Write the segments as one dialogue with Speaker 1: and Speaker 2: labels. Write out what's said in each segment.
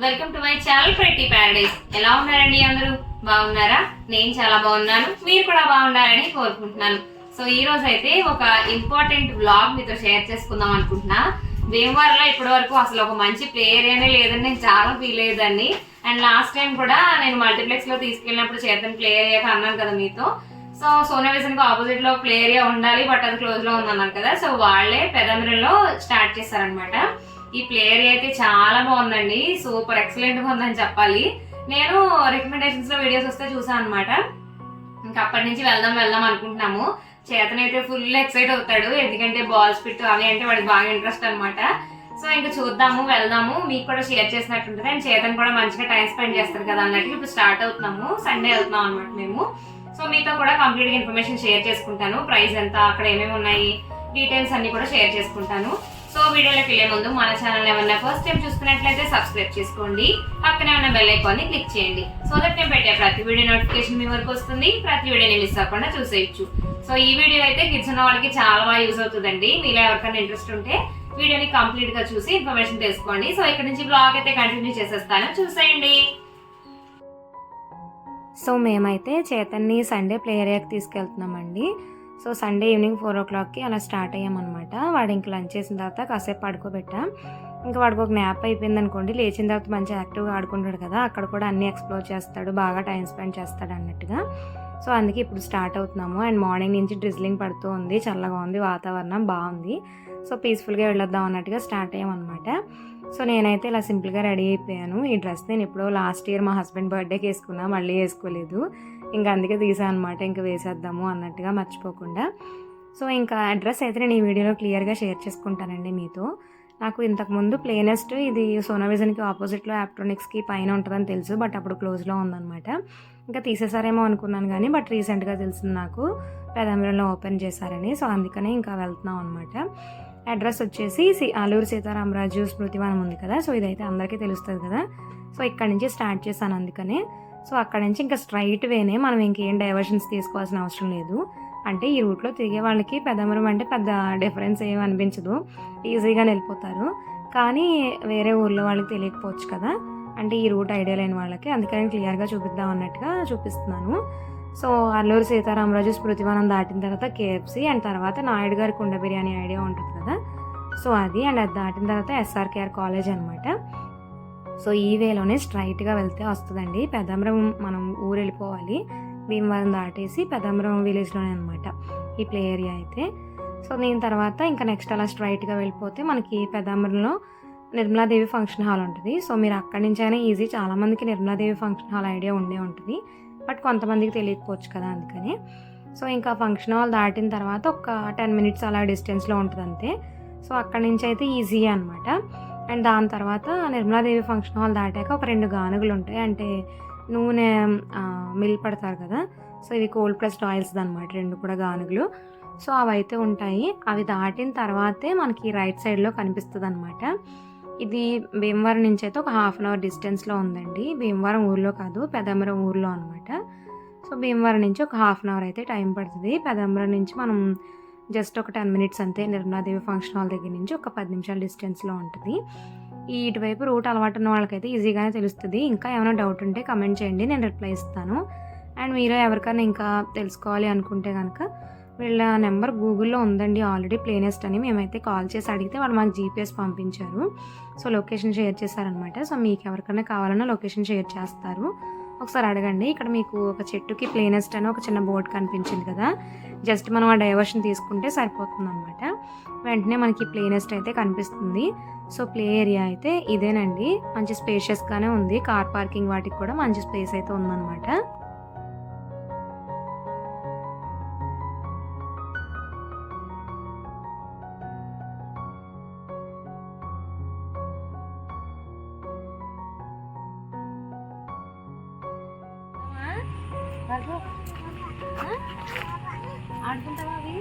Speaker 1: Welcome to my channel pretty Paradise. ఎలా ఉన్నారండి అందరూ? బాగున్నారా? నేను చాలా బాగున్నాను, మీరు కూడా బాగున్నారని కోరుకుంటున్నాను. సో ఈ రోజు అయితే ఒక ఇంపార్టెంట్ వ్లాగ్ మీతో షేర్ చేసుకుందాం అనుకుంటున్నా. భీమవరంలో ఇప్పటి వరకు అసలు ఒక మంచి ప్లే ఏరియానే లేదని నేను చాలా ఫీల్ అయ్యేదాన్ని. అండ్ లాస్ట్ టైం కూడా నేను మల్టీప్లెక్స్ లో తీసుకెళ్ళినప్పుడు చేతన్ ప్లే ఏరియాకి అన్నాను కదా మీతో. సో సోనా విజన్ కి ఆపోజిట్ లో ప్లే ఏరియా ఉండాలి, బట్ అది క్లోజ్ లో ఉందన్నాను కదా. సో వాళ్ళే పెదంబరంలో స్టార్ట్ చేశారనమాట. ఈ ప్లే ఏరియా అయితే చాలా బాగుందండి, సూపర్ ఎక్సలెంట్ గా ఉందని చెప్పాలి. నేను రికమెండేషన్స్ లో వీడియోస్ వస్తే చూసాను అనమాట. ఇంకా అప్పటి నుంచి వెళ్దాం వెళ్దాం అనుకుంటున్నాము. చేతన్ అయితే ఫుల్ ఎక్సైట్ అవుతాడు, ఎందుకంటే బాల్స్ పిట్ అవి అంటే వాడికి బాగా ఇంట్రెస్ట్ అనమాట. సో ఇంకా చూద్దాము, వెళ్దాము, మీకు కూడా షేర్ చేసినట్టుంటుంది. అండ్ చేతన్ కూడా మంచిగా టైం స్పెండ్ చేస్తారు కదా అన్నట్టు ఇప్పుడు స్టార్ట్ అవుతున్నాము. సండే వెళ్తున్నాం అనమాట మేము. సో మీతో కూడా కంప్లీట్ గా ఇన్ఫర్మేషన్ షేర్ చేసుకుంటాను. ప్రైస్ ఎంత, అక్కడ ఏమేమి ఉన్నాయి, డీటెయిల్స్ అన్ని కూడా షేర్ చేసుకుంటాను. సో వీడియోలోకి వెళ్ళే ముందు మన ఛానల్ ఏమన్నా ఫస్ట్ టైం చూస్తున్నట్లయితే సబ్స్క్రైబ్ చేసుకోండి, పక్కనే ఉన్న బెల్ ఐకాన్ ని క్లిక్ చేయండి. సో దట్ నేను పెట్టే ప్రతి వీడియో నోటిఫికేషన్ మీ వరకు వస్తుంది, ప్రతి వీడియోని మిస్ అవ్వకుండా చూసేయచ్చు. సో ఈ వీడియో అయితే కిడ్స్ ఉన్న వాళ్ళకి చాలా బాగా యూజ్ అవుతుందండి. మీలో ఎవరికైనా ఇంట్రెస్ట్ ఉంటే వీడియోని కంప్లీట్ గా చూసి ఇన్ఫర్మేషన్ తెలుసుకోండి. సో ఇక్కడ నుంచి బ్లాగ్ అయితే కంటిన్యూ చేసేస్తాను, చూసేయండి.
Speaker 2: సో మేమైతే చేతన్ని సండే ప్లే ఏరియాకి తీసుకెళ్తున్నామండి. సో సండే ఈవినింగ్ 4 o'clockకి అలా స్టార్ట్ అయ్యామన్నమాట. వాడు ఇంక లంచ్ చేసిన తర్వాత కాసేపు పడుకోబెట్టా. ఇంకా వాడికి ఒక న్యాప్ అయిపోయింది అనుకోండి, లేచిన తర్వాత మంచిగా యాక్టివ్గా ఆడుకుంటాడు కదా, అక్కడ కూడా అన్నీ ఎక్స్ప్లోర్ చేస్తాడు, బాగా టైం స్పెండ్ చేస్తాడు అన్నట్టుగా. సో అందుకే ఇప్పుడు స్టార్ట్ అవుతున్నాము. అండ్ మార్నింగ్ నుంచి డ్రిజ్లింగ్ పడుతూ ఉంది, చల్లగా ఉంది, వాతావరణం బాగుంది. సో పీస్ఫుల్గా వెళ్ళొద్దాం అన్నట్టుగా స్టార్ట్ అయ్యామన్నమాట. సో నేనైతే ఇలా సింపుల్గా రెడీ అయిపోయాను. ఈ డ్రెస్ నేను ఎప్పుడో లాస్ట్ ఇయర్ మా హస్బెండ్ బర్త్డేకి వేసుకున్నా, మళ్ళీ వేసుకోలేదు. ఇంకా అందుకే తీసాను అనమాట, ఇంకా వేసేద్దాము అన్నట్టుగా మర్చిపోకుండా. సో ఇంకా అడ్రస్ అయితే నేను ఈ వీడియోలో క్లియర్గా షేర్ చేసుకుంటానండి మీతో. నాకు ఇంతకుముందు ప్లేనెస్ట్ ఇది సోనా విజన్కి ఆపోజిట్లో ఆప్ట్రానిక్స్కి పైన ఉంటుందని తెలుసు, బట్ అప్పుడు క్లోజ్లో ఉందన్నమాట. ఇంకా తీసేసారేమో అనుకున్నాను కానీ, బట్ రీసెంట్గా తెలిసింది నాకు పెదంబరంలో ఓపెన్ చేశారని. సో అందుకనే ఇంకా వెళ్తున్నాం అనమాట. అడ్రస్ వచ్చేసి అల్లూరి సీతారామరాజు స్మృతివనం ఉంది కదా, సో ఇదైతే అందరికీ తెలుస్తుంది కదా. సో ఇక్కడ నుంచి స్టార్ట్ చేశాను అందుకనే. సో అక్కడ నుంచి ఇంకా స్ట్రైట్ వేనే, మనం ఇంకేం డైవర్షన్స్ తీసుకోవాల్సిన అవసరం లేదు. అంటే ఈ రూట్లో తిరిగే వాళ్ళకి పెదంబరం అంటే పెద్ద డిఫరెన్స్ ఏమి అనిపించదు, ఈజీగా వెళ్ళిపోతారు. కానీ వేరే ఊర్లో వాళ్ళకి తెలియకపోవచ్చు కదా, అంటే ఈ రూట్ ఐడియా లేని వాళ్ళకి, అందుకని క్లియర్గా చూపిద్దాం అన్నట్టుగా చూపిస్తున్నాను. సో అల్లూరి సీతారామరాజు స్మృతివనం దాటిన తర్వాత కేఎఫ్సి, అండ్ తర్వాత నాయుడు గారి కుండ బిర్యానీ ఐడియా ఉంటుంది కదా, సో అది. అండ్ అది దాటిన తర్వాత ఎస్ఆర్కేఆర్ కాలేజ్ అనమాట. సో ఈ వేలోనే స్ట్రైట్గా వెళ్తే వస్తుందండి పెదంబరం. మనం ఊరు వెళ్ళిపోవాలి, భీమవరం దాటేసి పెదంబరం విలేజ్లోనే అనమాట ఈ ప్లే ఏరియా అయితే. సో దీని తర్వాత ఇంకా నెక్స్ట్ అలా స్ట్రైట్గా వెళ్ళిపోతే మనకి పెదంబరంలో నిర్మలాదేవి ఫంక్షన్ హాల్ ఉంటుంది. సో మీరు అక్కడి నుంచి అయినా ఈజీ, చాలామందికి నిర్మలాదేవి ఫంక్షన్ హాల్ ఐడియా ఉండే ఉంటుంది, బట్ కొంతమందికి తెలియకపోవచ్చు కదా, అందుకని. సో ఇంకా ఫంక్షన్ హాల్ దాటిన తర్వాత ఒక 10 minutes అలా డిస్టెన్స్లో ఉంటుంది అంతే. సో అక్కడి నుంచి అయితే ఈజీ అనమాట. అండ్ దాని తర్వాత నిర్మలాదేవి ఫంక్షన్ హాల్ దాటాక ఒక 2 గానుగులు ఉంటాయి, అంటే నూనె మిల్ పడతారు కదా, సో ఇవి కోల్డ్ ప్రెస్డ్ ఆయిల్స్ అనమాట, 2 కూడా గానుగులు. సో అవి అయితే ఉంటాయి. అవి దాటిన తర్వాతే మనకి రైట్ సైడ్లో కనిపిస్తుంది అనమాట. ఇది భీమవరం నుంచి అయితే ఒక 1/2 hour డిస్టెన్స్లో ఉందండి. భీమవరం ఊర్లో కాదు, పెదంబరం ఊర్లో అనమాట. సో భీమవరం నుంచి ఒక 1/2 hour అయితే టైం పడుతుంది. పెదంబరం నుంచి మనం జస్ట్ ఒక 10 minutes అంతే. నిర్మలాదేవి ఫంక్షన్ హాల్ దగ్గర నుంచి ఒక 10 నిమిషాల డిస్టెన్స్లో ఉంటుంది. ఈ ఇటువైపు రూట్ అలవాటు ఉన్న వాళ్ళకైతే ఈజీగానే తెలుస్తుంది. ఇంకా ఏమైనా డౌట్ ఉంటే కమెంట్ చేయండి, నేను రిప్లై ఇస్తాను. అండ్ మీరు ఎవరికైనా ఇంకా తెలుసుకోవాలి అనుకుంటే కనుక వీళ్ళ నెంబర్ గూగుల్లో ఉందండి ఆల్రెడీ, ప్లేనెస్ట్ అని. మేమైతే కాల్ చేసి అడిగితే వాళ్ళు మాకు జీపీఎస్ పంపించారు, సో లొకేషన్ షేర్ చేశారనమాట. సో మీకు ఎవరికైనా కావాలన్నా లొకేషన్ షేర్ చేస్తారు, ఒకసారి అడగండి. ఇక్కడ మీకు ఒక చెట్టుకి ప్లేనెస్ట్ అని ఒక చిన్న బోర్డు కనిపించింది కదా, జస్ట్ మనం ఆ డైవర్షన్ తీసుకుంటే సరిపోతుంది అనమాట. వెంటనే మనకి ప్లేనెస్ట్ అయితే కనిపిస్తుంది. సో ప్లే ఏరియా అయితే ఇదేనండి, మంచి స్పేషియస్గానే ఉంది, కార్ పార్కింగ్ వాటికి కూడా మంచి స్పేస్ అయితే ఉందన్నమాట. ఆడుకుంటావా అవి?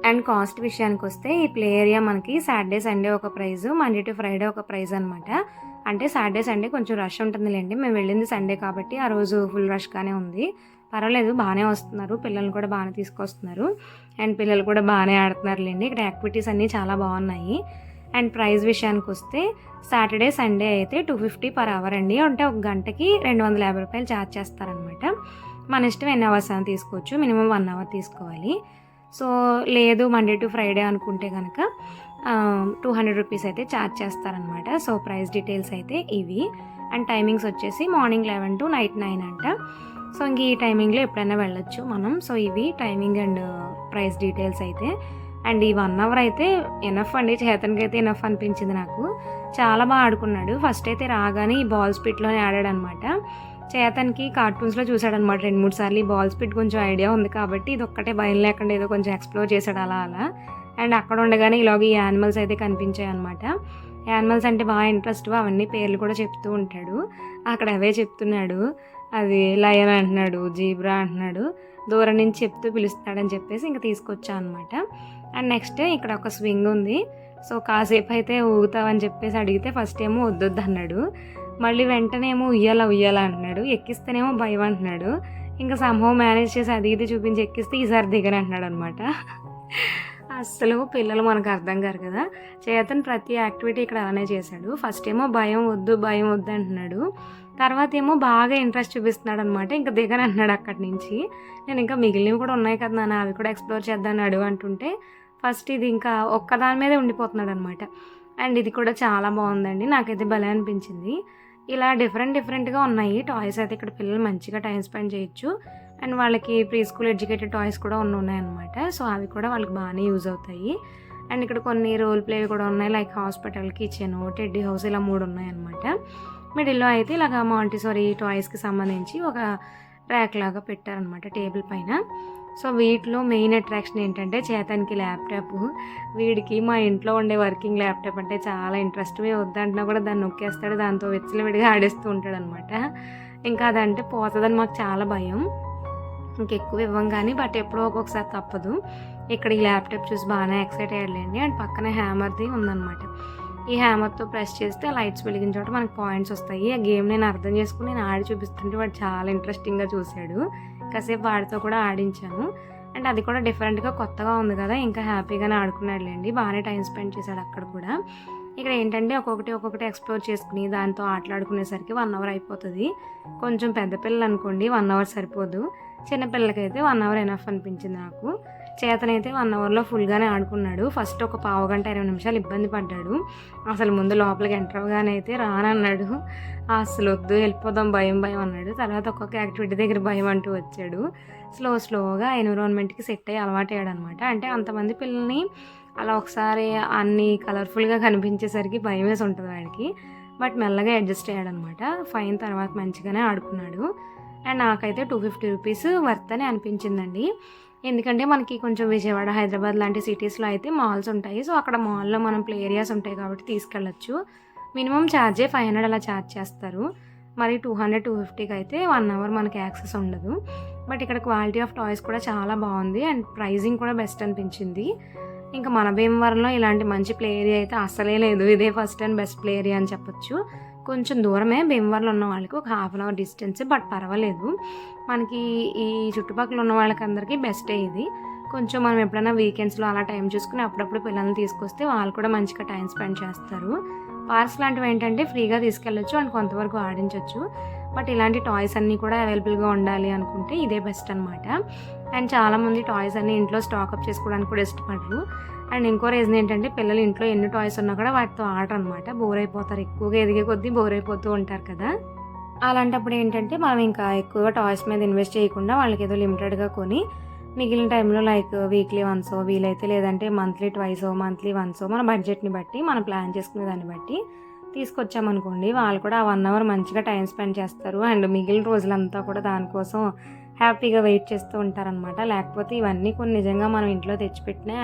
Speaker 2: అండ్ కాస్ట్ విషయానికి వస్తే ఈ ప్లే ఏరియా మనకి సాటర్డే సండే ఒక ప్రైస్, మండే టు ఫ్రైడే ఒక ప్రైస్ అనమాట. అంటే సాటర్డే సండే కొంచెం రష్ ఉంటుందిలేండి, మేము వెళ్ళింది సండే కాబట్టి ఆ రోజు ఫుల్ రష్గానే ఉంది. పర్వాలేదు, బాగానే వస్తున్నారు, పిల్లల్ని కూడా బాగానే తీసుకొస్తున్నారు అండ్ పిల్లలు కూడా బాగానే ఆడుతున్నారులేండి. ఇక్కడ యాక్టివిటీస్ అన్నీ చాలా బాగున్నాయి. అండ్ ప్రైస్ విషయానికి వస్తే సాటర్డే సండే అయితే 250 per hour అండి. అంటే ఒక గంటకి 250 రూపాయలు ఛార్జ్ చేస్తారనమాట. మన ఇష్టం ఎన్ని అవర్స్ అని తీసుకోవచ్చు, మినిమం 1 hour తీసుకోవాలి. సో లేదు మండే టు ఫ్రైడే అనుకుంటే కనుక 200 రూపీస్ అయితే ఛార్జ్ చేస్తారనమాట. సో ప్రైస్ డీటెయిల్స్ అయితే ఇవి. అండ్ టైమింగ్స్ వచ్చేసి మార్నింగ్ 11 to నైట్ 9 అంట. సో ఇంక ఈ టైమింగ్లో ఎప్పుడైనా వెళ్ళొచ్చు మనం. సో ఇవి టైమింగ్ అండ్ ప్రైస్ డీటెయిల్స్ అయితే. అండ్ ఈ 1 hour అయితే ఎనఫ్ అండి, చేతన్కి అయితే ఎనఫ్ అనిపించింది నాకు. చాలా బాగా ఆడుకున్నాడు. ఫస్ట్ అయితే రాగానే ఈ బాల్ స్పిట్లోనే ఆడాడనమాట. చేతన్కి కార్టూన్స్లో చూసాడనమాట 2-3 సార్లు. ఈ బాల్ స్పిట్ కొంచెం ఐడియా ఉంది కాబట్టి ఇది ఒక్కటే భయం లేకుండా ఏదో కొంచెం ఎక్స్ప్లోర్ చేశాడు అలా అలా. అండ్ అక్కడ ఉండగానే ఇలాగ ఈ యానిమల్స్ అయితే కనిపించాయి అనమాట. యానిమల్స్ అంటే బాగా ఇంట్రెస్ట్, అవన్నీ పేర్లు కూడా చెప్తూ ఉంటాడు. అక్కడ అవే చెప్తున్నాడు. అది లయన్ అంటున్నాడు, జీబ్రా అంటున్నాడు, దూరం నుంచి చెప్తూ పిలుస్తున్నాడని చెప్పేసి ఇంకా తీసుకొచ్చా అనమాట. అండ్ నెక్స్ట్ ఇక్కడ ఒక స్వింగ్ ఉంది. సో కాసేపు అయితే ఊగుతావని చెప్పేసి అడిగితే ఫస్ట్ ఏమో వద్దొద్దు అన్నాడు. మళ్ళీ వెంటనే ఏమో ఉయ్యాల అంటున్నాడు. ఎక్కిస్తేనేమో భయం అంటున్నాడు. ఇంకా సంహవ్ మేనేజ్ చేసి అది ఇది చూపించి ఎక్కిస్తే ఈసారి దిగని అంటున్నాడు అనమాట. అస్సలు పిల్లలు మనకు అర్థం కారు కదా. చేతన్ ప్రతి యాక్టివిటీ ఇక్కడ అలానే చేశాడు. ఫస్ట్ ఏమో భయం వద్దు అంటున్నాడు. తర్వాత ఏమో బాగా ఇంట్రెస్ట్ చూపిస్తున్నాడు అనమాట. ఇంకా దిగని అంటున్నాడు అక్కడి నుంచి. నేను ఇంకా మిగిలినవి కూడా ఉన్నాయి కదా నాన్న, అవి కూడా ఎక్స్ప్లోర్ చేద్దామని అడుగు అంటుంటే ఫస్ట్ ఇది ఇంకా ఒక్కదాని మీదే ఉండిపోతున్నాడు అనమాట. అండ్ ఇది కూడా చాలా బాగుందండి, నాకైతే భలే అనిపించింది. ఇలా డిఫరెంట్గా ఉన్నాయి టాయ్స్ అయితే. ఇక్కడ పిల్లలు మంచిగా టైం స్పెండ్ చేయొచ్చు. అండ్ వాళ్ళకి ప్రీ స్కూల్ ఎడ్యుకేటెడ్ టాయ్స్ కూడా ఉన్నాయన్నమాట. సో అవి కూడా వాళ్ళకి బాగానే యూజ్ అవుతాయి. అండ్ ఇక్కడ కొన్ని రోల్ ప్లేవి కూడా ఉన్నాయి, like hospital, kitchen, teddy house, ఇలా 3 ఉన్నాయన్నమాట. మిడిల్లో అయితే ఇలాగ మాంటిసోరీ టాయ్స్కి సంబంధించి ఒక ర్యాక్ లాగా పెట్టారనమాట టేబుల్ పైన. సో వీటిలో మెయిన్ అట్రాక్షన్ ఏంటంటే చేతన్కి ల్యాప్టాప్. వీడికి మా ఇంట్లో ఉండే వర్కింగ్ ల్యాప్టాప్ అంటే చాలా ఇంట్రెస్ట్. మేము వద్దంటున్నా కూడా దాన్ని నొక్కేస్తాడు, దాంతో విడిగా ఆడేస్తూ ఉంటాడు అనమాట. ఇంకా అదంటే పోతుందని మాకు చాలా భయం. ఇంకెక్కువ ఇవ్వం కానీ, బట్ ఎప్పుడో ఒక్కొక్కసారి తప్పదు. ఇక్కడ ఈ ల్యాప్టాప్ చూసి బాగానే ఎక్సైట్ అయ్యాడులేండి. అండ్ పక్కన హ్యామర్ది ఉందన్నమాట. ఈ హ్యామర్తో ప్రెస్ చేస్తే లైట్స్ వెలిగిన చోట మనకు పాయింట్స్ వస్తాయి. ఆ గేమ్ నేను అర్థం చేసుకుని నేను ఆడి చూపిస్తుంటే వాడు చాలా ఇంట్రెస్టింగ్గా చూశాడు. కాసేపు వాడితో కూడా ఆడించాను. అండ్ అది కూడా డిఫరెంట్గా కొత్తగా ఉంది కదా, ఇంకా హ్యాపీగానే ఆడుకున్నాడులేండి. బాగానే టైం స్పెండ్ చేశాడు అక్కడ కూడా. ఇక్కడ ఏంటంటే ఒక్కొక్కటి ఎక్స్ప్లోర్ చేసుకుని దాంతో ఆటలాడుకునేసరికి 1 hour అయిపోతుంది. కొంచెం పెద్ద పిల్లలు అనుకోండి 1 hour సరిపోదు, చిన్నపిల్లలకైతే 1 hour ఎనఫ్ అనిపించింది నాకు. చేతనైతే 1 hourలో ఫుల్గానే ఆడుకున్నాడు. ఫస్ట్ ఒక 15 గంట 20 నిమిషాలు ఇబ్బంది పడ్డాడు. అసలు ముందు లోపలికి ఎంటర్ అవగానే అయితే రానన్నాడు. అసలు వద్దు వెళ్ళిపోదాం భయం అన్నాడు. తర్వాత ఒక్కొక్క యాక్టివిటీ దగ్గర భయం అంటూ వచ్చాడు. స్లోగా ఎన్విరాన్మెంట్కి సెట్ అయ్యి అలవాటు అయ్యాడు అనమాట. అంటే అంతమంది పిల్లల్ని అలా ఒకసారి అన్నీ కలర్ఫుల్గా కనిపించేసరికి భయం వేసి ఉంటుంది వాడికి. బట్ మెల్లగా అడ్జస్ట్ అయ్యాడనమాట. ఫైన్ తర్వాత మంచిగానే ఆడుకున్నాడు. అండ్ నాకైతే 250 రూపీస్ వర్త్ అని అనిపించిందండి. ఎందుకంటే మనకి కొంచెం విజయవాడ, హైదరాబాద్ లాంటి సిటీస్లో అయితే మాల్స్ ఉంటాయి. సో అక్కడ మాల్లో మనం ప్లే ఏరియాస్ ఉంటాయి కాబట్టి తీసుకెళ్ళచ్చు. మినిమం ఛార్జే 500 అలా ఛార్జ్ చేస్తారు. మరి 200-250కి అయితే 1 hour మనకి యాక్సెస్ ఉండదు. బట్ ఇక్కడ క్వాలిటీ ఆఫ్ టాయ్స్ కూడా చాలా బాగుంది. అండ్ ప్రైజింగ్ కూడా బెస్ట్ అనిపించింది. ఇంకా మన భీమవరంలో ఇలాంటి మంచి ప్లే ఏరియా అయితే అస్సలే లేదు. ఇదే first and best play area అని చెప్పొచ్చు. కొంచెం దూరమే భీమవరంలో ఉన్న వాళ్ళకి, ఒక 1/2 hour డిస్టెన్స్, బట్ పర్వాలేదు. మనకి ఈ చుట్టుపక్కల ఉన్న వాళ్ళకి అందరికీ బెస్టే ఇది. కొంచెం మనం ఎప్పుడైనా వీకెండ్స్లో అలా టైం చూసుకుని అప్పుడప్పుడు పిల్లల్ని తీసుకొస్తే వాళ్ళు కూడా మంచిగా టైం స్పెండ్ చేస్తారు. పార్క్స్ లాంటివి ఏంటంటే ఫ్రీగా తీసుకెళ్ళొచ్చు అండ్ కొంతవరకు ఆడించవచ్చు. బట్ ఇలాంటి టాయ్స్ అన్నీ కూడా అవైలబుల్గా ఉండాలి అనుకుంటే ఇదే బెస్ట్ అనమాట. అండ్ చాలామంది టాయ్స్ అన్నీ ఇంట్లో స్టాకప్ చేసుకోవడానికి కూడా ఇష్టపడరు. అండ్ ఇంకో రీజన్ ఏంటంటే పిల్లలు ఇంట్లో ఎన్ని టాయ్స్ ఉన్నా కూడా వాటితో ఆడరు అనమాట, బోర్ అయిపోతారు. ఎక్కువగా ఎదిగే కొద్దీ బోర్ అయిపోతూ ఉంటారు కదా. అలాంటప్పుడు ఏంటంటే మనం ఇంకా ఎక్కువగా టాయ్స్ మీద ఇన్వెస్ట్ చేయకుండా వాళ్ళకి ఏదో లిమిటెడ్గా కొని మిగిలిన టైంలో లైక్ వీక్లీ వన్సో వీలైతే లేదంటే మంత్లీ వన్సో మన బడ్జెట్ని బట్టి మనం ప్లాన్ చేసుకునే దాన్ని బట్టి తీసుకొచ్చామనుకోండి, వాళ్ళు కూడా 1 hour మంచిగా టైం స్పెండ్ చేస్తారు. అండ్ మిగిలిన రోజులంతా కూడా దానికోసం హ్యాపీగా వెయిట్ చేస్తూ ఉంటారనమాట. లేకపోతే ఇవన్నీ కొన్ని నిజంగా మనం ఇంట్లో తెచ్చిపెట్టినా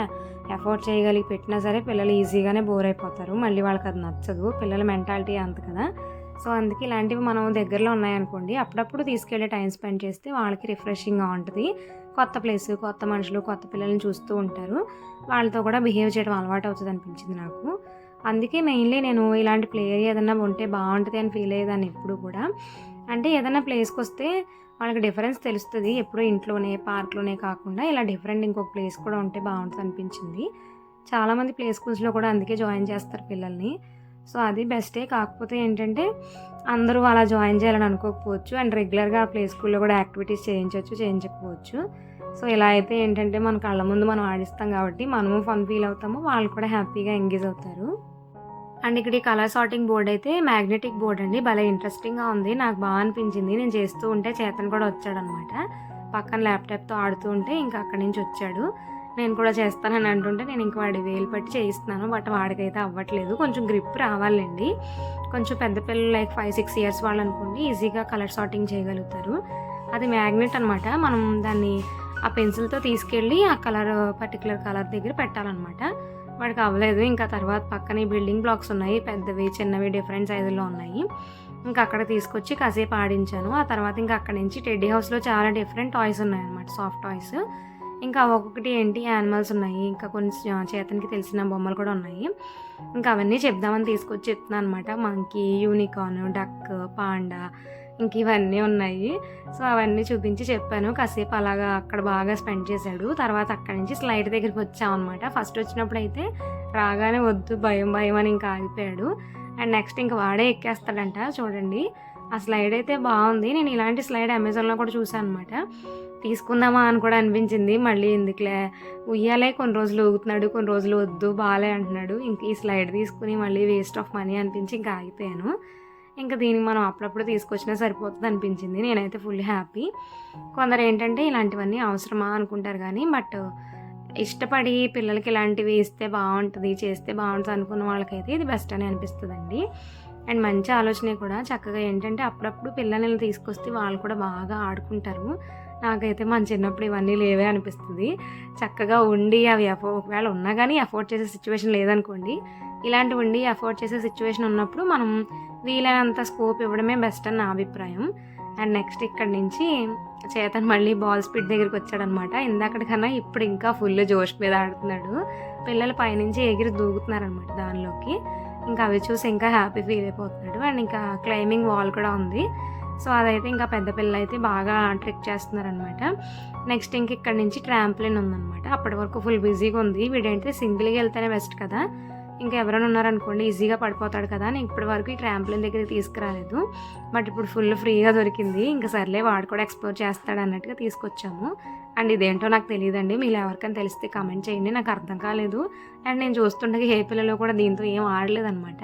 Speaker 2: ఎఫోర్డ్ చేయగలిగి పెట్టినా సరే పిల్లలు ఈజీగానే బోర్ అయిపోతారు. మళ్ళీ వాళ్ళకి అది నచ్చదు, పిల్లల మెంటాలిటీ అంత కదా. సో అందుకే ఇలాంటివి మనం దగ్గరలో ఉన్నాయనుకోండి అప్పుడప్పుడు తీసుకెళ్ళి టైం స్పెండ్ చేస్తే వాళ్ళకి రిఫ్రెషింగ్గా ఉంటుంది. కొత్త ప్లేస్, కొత్త మనుషులు, కొత్త పిల్లల్ని చూస్తూ ఉంటారు. వాళ్ళతో కూడా బిహేవ్ చేయడం అలవాటు అవుతుంది అనిపించింది నాకు. అందుకే మెయిన్లీ నేను ఇలాంటి ప్లే ఏరియా ఏదైనా ఉంటే బాగుంటుంది అని ఫీల్ అయ్యేదాన్ని ఎప్పుడు కూడా. అంటే ఏదైనా ప్లేస్కి వస్తే వాళ్ళకి డిఫరెన్స్ తెలుస్తుంది. ఎప్పుడూ ఇంట్లోనే పార్క్లోనే కాకుండా ఇలా డిఫరెంట్ ఇంకొక ప్లేస్ కూడా ఉంటే బాగుంటుంది అనిపించింది. చాలామంది ప్లే స్కూల్స్లో కూడా అందుకే జాయిన్ చేస్తారు పిల్లల్ని. సో అది బెస్టే. కాకపోతే ఏంటంటే అందరూ అలా జాయిన్ చేయాలని అనుకోకపోవచ్చు. అండ్ రెగ్యులర్గా ఆ ప్లే స్కూల్లో కూడా యాక్టివిటీస్ చేయించవచ్చు, చేయించకపోవచ్చు. సో ఇలా అయితే ఏంటంటే మన కళ్ళ ముందు మనం ఆడిస్తాం కాబట్టి మనము ఫన్ ఫీల్ అవుతాము, వాళ్ళు కూడా హ్యాపీగా ఎంగేజ్ అవుతారు. అండ్ ఇక్కడ ఈ కలర్ సార్టింగ్ బోర్డ్ అయితే మ్యాగ్నెటిక్ బోర్డ్ అండి. భలే ఇంట్రెస్టింగ్గా ఉంది, నాకు బాగా అనిపించింది. నేను చేస్తూ ఉంటే చేతన్ కూడా వచ్చాడనమాట. పక్కన ల్యాప్టాప్తో ఆడుతూ ఉంటే ఇంకా అక్కడి నుంచి వచ్చాడు. నేను కూడా చేస్తానని అంటుంటే నేను ఇంక వాడి వేలు పట్టి చేయిస్తున్నాను. బట్ వాడికైతే అవ్వట్లేదు. కొంచెం గ్రిప్ రావాలండి. కొంచెం పెద్ద పిల్లలు లైక్ 5-6 ఇయర్స్ వాళ్ళు అనుకోండి ఈజీగా కలర్ సార్టింగ్ చేయగలుగుతారు. అది మ్యాగ్నెట్ అనమాట. మనం దాన్ని ఆ పెన్సిల్తో తీసుకెళ్ళి ఆ పర్టికులర్ కలర్ దగ్గర పెట్టాలన్నమాట. వాడికి అవ్వలేదు. ఇంకా తర్వాత పక్కన బిల్డింగ్ బ్లాక్స్ ఉన్నాయి, పెద్దవి చిన్నవి డిఫరెంట్ సైజుల్లో ఉన్నాయి. ఇంకా అక్కడ తీసుకొచ్చి కాసేపు ఆడించాను. ఆ తర్వాత ఇంకా అక్కడ నుంచి టెడ్డీ హౌస్లో చాలా డిఫరెంట్ టాయ్స్ ఉన్నాయన్నమాట, సాఫ్ట్ టాయ్స్. ఇంకా ఒక్కొక్కటి ఏంటి యానిమల్స్ ఉన్నాయి, ఇంకా కొన్ని చేతనికి తెలిసిన బొమ్మలు కూడా ఉన్నాయి. ఇంకా అవన్నీ చెప్దామని తీసుకొచ్చి చెప్తున్నాను అనమాట. మంకీ, యూనికార్న్, డక్, పాండా, ఇంక ఇవన్నీ ఉన్నాయి. సో అవన్నీ చూపించి చెప్పాను. కాసేపు అలాగా అక్కడ బాగా స్పెండ్ చేశాడు. తర్వాత అక్కడి నుంచి స్లైడ్ దగ్గరికి వచ్చామన్నమాట. ఫస్ట్ వచ్చినప్పుడు అయితే రాగానే వద్దు భయం భయం అని ఇంకా ఆగిపోయాడు. అండ్ నెక్స్ట్ ఇంకా వాడే ఎక్కేస్తాడంట. చూడండి ఆ స్లైడ్ అయితే బాగుంది. నేను ఇలాంటి స్లైడ్ అమెజాన్లో కూడా చూసాను అనమాట. తీసుకుందామా అని కూడా అనిపించింది. మళ్ళీ ఎందుకులే, ఉయ్యాలే కొన్ని రోజులు ఊగుతున్నాడు, కొన్ని రోజులు వద్దు బాలే అంటున్నాడు. ఇంక ఈ స్లైడ్ తీసుకుని మళ్ళీ వేస్ట్ ఆఫ్ మనీ అనిపించి ఇంకా ఆగిపోయాను. ఇంకా దీనికి మనం అప్పుడప్పుడు తీసుకొచ్చినా సరిపోతుంది అనిపించింది. నేనైతే ఫుల్ హ్యాపీ. కొందరు ఏంటంటే ఇలాంటివన్నీ అవసరమా అనుకుంటారు కానీ బట్ ఇష్టపడి పిల్లలకి ఇలాంటివి ఇస్తే బాగుంటుంది, చేస్తే బాగుంటుంది అనుకున్న వాళ్ళకైతే ఇది బెస్ట్ అని అనిపిస్తుందండి. అండ్ మంచి ఆలోచనే కూడా. చక్కగా ఏంటంటే అప్పుడప్పుడు పిల్లల్ని తీసుకొస్తే వాళ్ళు కూడా బాగా ఆడుకుంటారు. నాకైతే మన చిన్నప్పుడు ఇవన్నీ లేవే అనిపిస్తుంది. చక్కగా ఉండి అవి ఒకవేళ ఉన్నా కానీ అఫోర్డ్ చేసే సిచ్యువేషన్ లేదనుకోండి, ఇలాంటివి ఉండి అఫోర్డ్ చేసే సిచ్యువేషన్ ఉన్నప్పుడు మనం వీలైనంత స్కోప్ ఇవ్వడమే బెస్ట్ అని నా అభిప్రాయం. అండ్ నెక్స్ట్ ఇక్కడి నుంచి చేతన్ మళ్ళీ బాల్ స్పీడ్ దగ్గరికి వచ్చాడనమాట. ఇందాకటికన్నా ఇప్పుడు ఇంకా ఫుల్ జోష్ మీద ఆడుతున్నాడు. పిల్లలు పైనుంచి ఎగిరి దూకుతున్నారనమాట దానిలోకి. ఇంకా అవి చూసి ఇంకా హ్యాపీ ఫీల్ అయిపోతున్నాడు. అండ్ ఇంకా క్లైంబింగ్ వాల్ కూడా ఉంది. సో అదైతే ఇంకా పెద్ద పిల్లలు అయితే బాగా ట్రిక్ చేస్తున్నారనమాట. నెక్స్ట్ ఇంక ఇక్కడ నుంచి ట్రాంప్లిన్ ఉందన్నమాట. అప్పటి వరకు ఫుల్ బిజీగా ఉంది. వీడేంటి సింగిల్గా వెళ్తేనే బెస్ట్ కదా, ఇంకా ఎవరైనా ఉన్నారనుకోండి ఈజీగా పడిపోతాడు కదా అని ఇప్పటి వరకు ఈ ట్రాంప్లిన్ దగ్గరికి తీసుకురాలేదు. బట్ ఇప్పుడు ఫుల్ ఫ్రీగా దొరికింది. ఇంకా సర్లే వాడు కూడా ఎక్స్ప్లోర్ చేస్తాడు అన్నట్టుగా తీసుకొచ్చాము. అండ్ ఇదేంటో నాకు తెలియదండి, మీరు ఎవరికైనా తెలిస్తే కామెంట్ చేయండి, నాకు అర్థం కాలేదు. అండ్ నేను చూస్తుండగా ఏ పిల్లలు కూడా దీంతో ఏం ఆడలేదన్నమాట.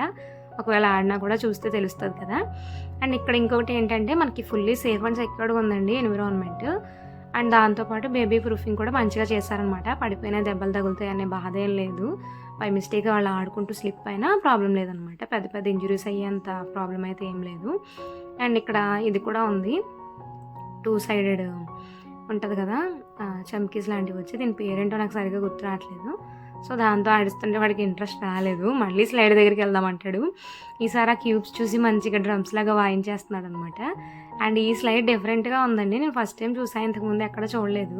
Speaker 2: ఒకవేళ ఆడినా కూడా చూస్తే తెలుస్తుంది కదా. అండ్ ఇక్కడ ఇంకొకటి ఏంటంటే మనకి ఫుల్లీ సేఫ్ అండ్ సెక్యూర్డ్గా ఉందండి ఎన్విరాన్మెంట్. అండ్ దాంతోపాటు బేబీ ప్రూఫింగ్ కూడా మంచిగా చేశారనమాట. పడిపోయినా దెబ్బలు తగులుతాయి అనే బాధ ఏం లేదు. బై మిస్టేక్ వాళ్ళు ఆడుకుంటూ స్లిప్ అయినా ప్రాబ్లం లేదనమాట. పెద్ద పెద్ద ఇంజురీస్ అయ్యేంత ప్రాబ్లం అయితే ఏం లేదు. అండ్ ఇక్కడ ఇది కూడా ఉంది, 2 సైడెడ్ ఉంటుంది కదా చమ్కీస్ లాంటివి వచ్చి, దీని పేరేంటో నాకు సరిగ్గా గుర్తు రావట్లేదు. సో దాంతో ఆడిస్తుంటే వాడికి ఇంట్రెస్ట్ రాలేదు. మళ్ళీ స్లైడ్ దగ్గరికి వెళ్దామంటాడు. ఈసారి ఆ క్యూబ్స్ చూసి మంచిగా డ్రమ్స్ లాగా వాయించేస్తున్నాడు అనమాట. అండ్ ఈ స్లైడ్ డిఫరెంట్గా ఉందండి. నేను ఫస్ట్ టైం చూసాను, ఇంతకుముందు ఎక్కడ చూడలేదు.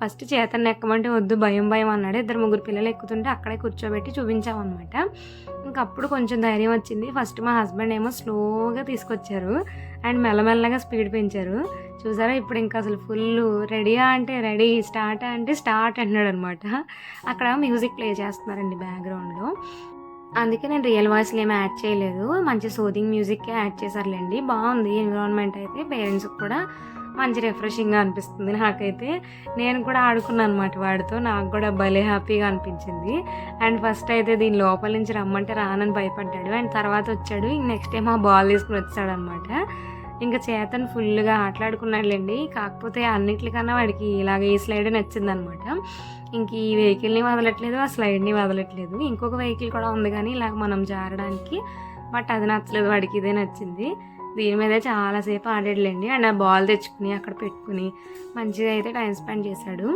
Speaker 2: ఫస్ట్ చేతన్ని ఎక్కమంటే వద్దు భయం భయం అన్నాడు. 2-3 పిల్లలు ఎక్కుతుంటే అక్కడే కూర్చోబెట్టి చూపించామన్నమాట. ఇంకప్పుడు కొంచెం ధైర్యం వచ్చింది. ఫస్ట్ మా హస్బెండ్ ఏమో స్లోగా తీసుకొచ్చారు అండ్ మెల్లమెల్లగా స్పీడ్ పెంచారు. చూసారా ఇప్పుడు ఇంకా అసలు ఫుల్ రెడీయా అంటే రెడీ, స్టార్ట్ అంటే స్టార్ట్ అన్నాడు అనమాట. అక్కడ మ్యూజిక్ ప్లే చేస్తున్నారండి బ్యాక్గ్రౌండ్లో. అందుకే నేను రియల్ వాయిస్లో ఏమి యాడ్ చేయలేదు, మంచి సూదింగ్ మ్యూజిక్కే యాడ్ చేశారులేండి. బాగుంది ఎన్విరాన్మెంట్ అయితే, పేరెంట్స్కి కూడా మంచి రిఫ్రెషింగ్గా అనిపిస్తుంది. నాకైతే నేను కూడా ఆడుకున్నాను అనమాట వాడితో, నాకు కూడా భలే హ్యాపీగా అనిపించింది. అండ్ ఫస్ట్ అయితే దీని లోపల నుంచి రమ్మంటే రానని భయపడ్డాడు. అండ్ తర్వాత వచ్చాడు. నెక్స్ట్ టైం ఆ బాల్ తీసుకుని వచ్చాడనమాట. ఇంకా చేతన్ ఫుల్గా ఆటలాడుకున్నాడులేండి. కాకపోతే అన్నిటికన్నా వాడికి ఇలాగ ఈ స్లైడ్ నచ్చిందనమాట. ఇంక ఈ వెహికల్ని వదలట్లేదు, ఆ స్లైడ్ని వదలట్లేదు. ఇంకొక వెహికల్ కూడా ఉంది కానీ ఇలాగ మనం జారడానికి, బట్ అది నచ్చలేదు వాడికి, ఇదే నచ్చింది. దీని మీదే చాలాసేపు ఆడాడులేండి. అండ్ ఆ బాల్ తెచ్చుకుని అక్కడ పెట్టుకుని మంచిగా అయితే టైం స్పెండ్ చేశాడు.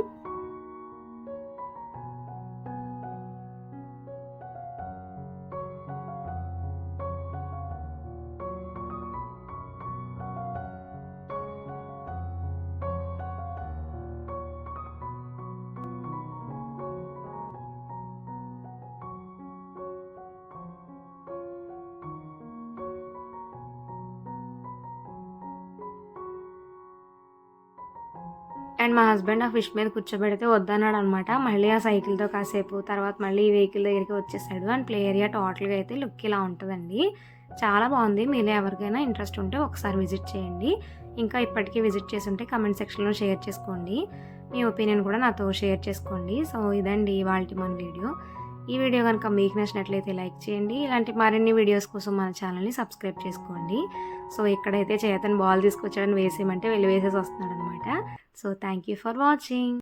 Speaker 2: అండ్ మా హస్బెండ్ ఆ ఫిష్ మీద కూర్చోబెడితే వద్దన్నాడు అనమాట. మళ్ళీ ఆ సైకిల్తో కాసేపు తర్వాత మళ్ళీ ఈ వెహికల్ దగ్గరికి వచ్చేసాడు. అండ్ ప్లే ఏరియా టోటల్గా అయితే లుక్ ఇలా ఉంటుందండి. చాలా బాగుంది. మీలో ఎవరికైనా ఇంట్రెస్ట్ ఉంటే ఒకసారి విజిట్ చేయండి. ఇంకా ఇప్పటికీ విజిట్ చేసి ఉంటే కమెంట్ సెక్షన్లో షేర్ చేసుకోండి. మీ ఒపీనియన్ కూడా నాతో షేర్ చేసుకోండి. సో ఇదండి ఇవాల్టి మన వీడియో. ఈ వీడియో కనుక మీకు నచ్చినట్లయితే లైక్ చేయండి. ఇలాంటి మరిన్ని వీడియోస్ కోసం మన ఛానల్ని సబ్స్క్రైబ్ చేసుకోండి. సో ఇక్కడైతే చేతన్ బాల్ తీసుకొచ్చాడని వేసేయమంటే వెళ్ళి వేసేసి వస్తున్నాడు అనమాట. So thank you for watching.